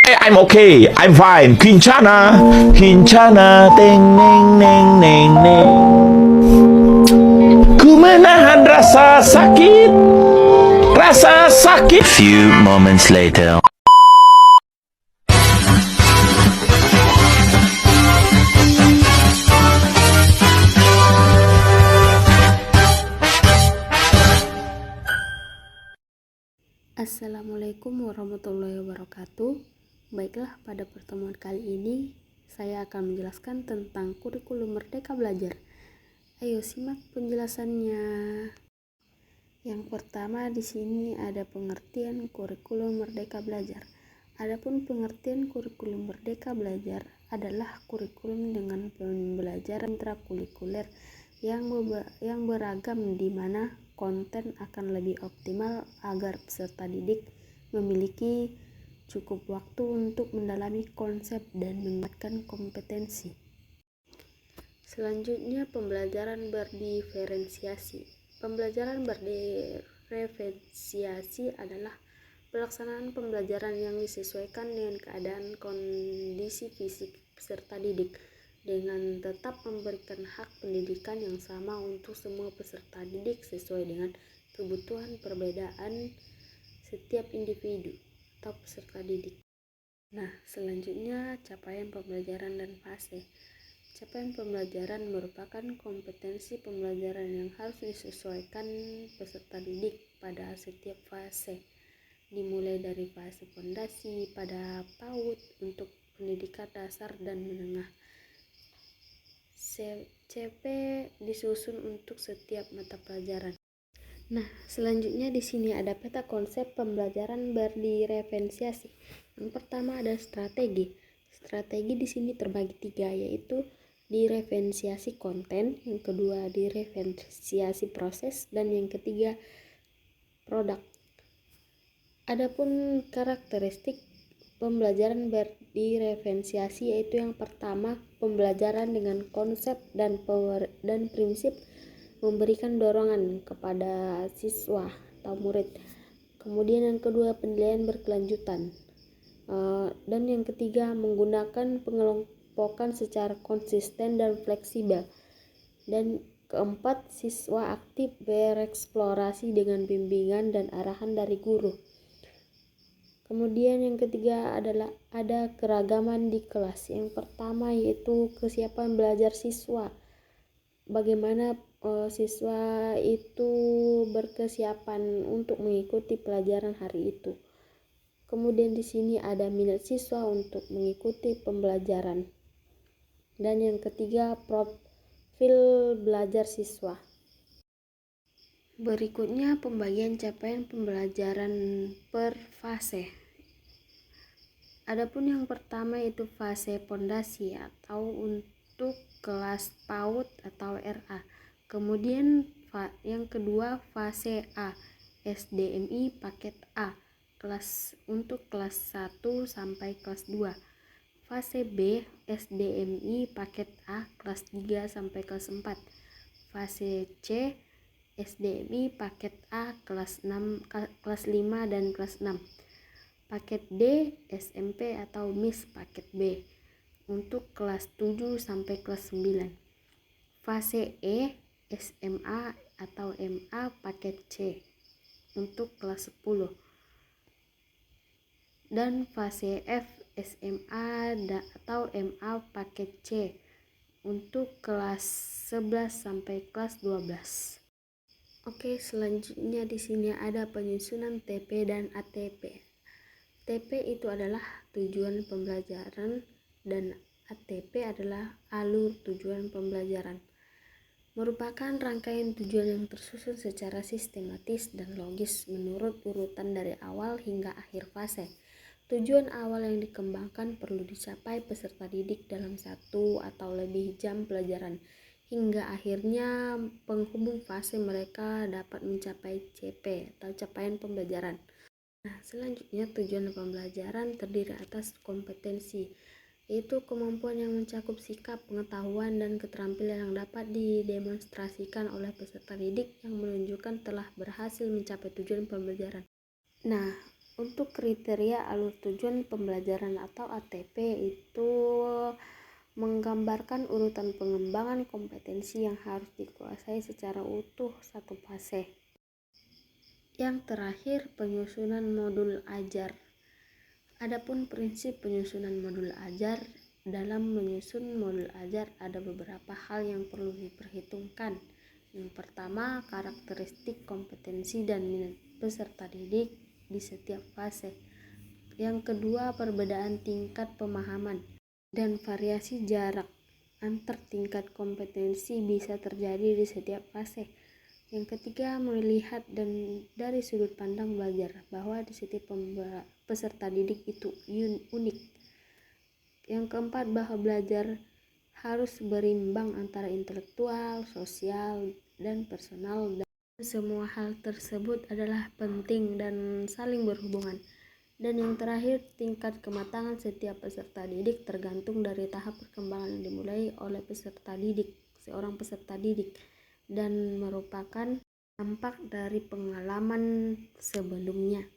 I'm okay, I'm fine. Kincana, Kincana, teng neng neng neng neng. Ku menahan rasa sakit, rasa sakit. Few moments later. Assalamualaikum warahmatullahi wabarakatuh. Baiklah, pada pertemuan kali ini saya akan menjelaskan tentang kurikulum Merdeka Belajar. Ayo simak penjelasannya. Yang pertama di sini ada pengertian kurikulum Merdeka Belajar. Adapun pengertian kurikulum Merdeka Belajar adalah kurikulum dengan pembelajaran intrakurikuler yang beragam, di mana konten akan lebih optimal agar peserta didik memiliki cukup waktu untuk mendalami konsep dan meningkatkan kompetensi. Selanjutnya, pembelajaran berdiferensiasi. Pembelajaran berdiferensiasi adalah pelaksanaan pembelajaran yang disesuaikan dengan keadaan kondisi fisik peserta didik, dengan tetap memberikan hak pendidikan yang sama untuk semua peserta didik sesuai dengan kebutuhan perbedaan setiap individu atau peserta didik. Nah, selanjutnya capaian pembelajaran dan fase. Capaian pembelajaran merupakan kompetensi pembelajaran yang harus disesuaikan peserta didik pada setiap fase, dimulai dari fase fondasi pada PAUD untuk pendidikan dasar dan menengah. CP disusun untuk setiap mata pelajaran. Nah, selanjutnya di sini ada peta konsep pembelajaran berdiferensiasi. Yang pertama ada strategi. Strategi di sini terbagi 3, yaitu diferensiasi konten, yang kedua diferensiasi proses, dan yang ketiga produk. Adapun karakteristik pembelajaran berdiferensiasi yaitu yang pertama, pembelajaran dengan konsep dan prinsip memberikan dorongan kepada siswa atau murid. Kemudian yang kedua, penilaian berkelanjutan. Dan yang ketiga, menggunakan pengelompokan secara konsisten dan fleksibel. Dan keempat, siswa aktif bereksplorasi dengan bimbingan dan arahan dari guru. Kemudian yang ketiga adalah ada keragaman di kelas. Yang pertama yaitu kesiapan belajar siswa. Bagaimana siswa itu berkesiapan untuk mengikuti pelajaran hari itu. Kemudian di sini ada minat siswa untuk mengikuti pembelajaran. Dan yang ketiga, profil belajar siswa. Berikutnya pembagian capaian pembelajaran per fase. Adapun yang pertama itu fase fondasi atau untuk kelas PAUD atau RA. Kemudian yang kedua fase A, SDMI paket A, untuk kelas 1 sampai kelas 2. Fase B, SDMI paket A, kelas 3 sampai kelas 4. Fase C, SDMI paket A kelas 5 dan kelas 6. Paket D, SMP atau MIS paket B untuk kelas 7 sampai kelas 9. Fase E, SMA atau MA paket C untuk kelas 10. Dan fase F, SMA atau MA paket C untuk kelas 11 sampai kelas 12. Oke, selanjutnya di sini ada penyusunan TP dan ATP. TP itu adalah tujuan pembelajaran dan ATP adalah alur tujuan pembelajaran. Merupakan rangkaian tujuan yang tersusun secara sistematis dan logis menurut urutan dari awal hingga akhir fase. Tujuan awal yang dikembangkan perlu dicapai peserta didik dalam 1 atau lebih jam pelajaran, hingga akhirnya penghubung fase mereka dapat mencapai CP atau capaian pembelajaran. Nah, selanjutnya tujuan pembelajaran terdiri atas kompetensi, yaitu kemampuan yang mencakup sikap, pengetahuan, dan keterampilan yang dapat didemonstrasikan oleh peserta didik yang menunjukkan telah berhasil mencapai tujuan pembelajaran. Nah, Untuk kriteria alur tujuan pembelajaran atau ATP itu menggambarkan urutan pengembangan kompetensi yang harus dikuasai secara utuh satu fase. Yang terakhir, penyusunan modul ajar. Adapun prinsip penyusunan modul ajar, dalam menyusun modul ajar ada beberapa hal yang perlu diperhitungkan. Yang pertama, karakteristik kompetensi dan minat peserta didik di setiap fase. Yang kedua, perbedaan tingkat pemahaman dan variasi jarak antar tingkat kompetensi bisa terjadi di setiap fase. Yang ketiga, melihat dan dari sudut pandang belajar bahwa di setiap peserta didik itu unik. Yang keempat, bahwa belajar harus berimbang antara intelektual, sosial, dan personal, dan semua hal tersebut adalah penting dan saling berhubungan. Dan yang terakhir, tingkat kematangan setiap peserta didik tergantung dari tahap perkembangan yang dimulai oleh seorang peserta didik, dan merupakan dampak dari pengalaman sebelumnya.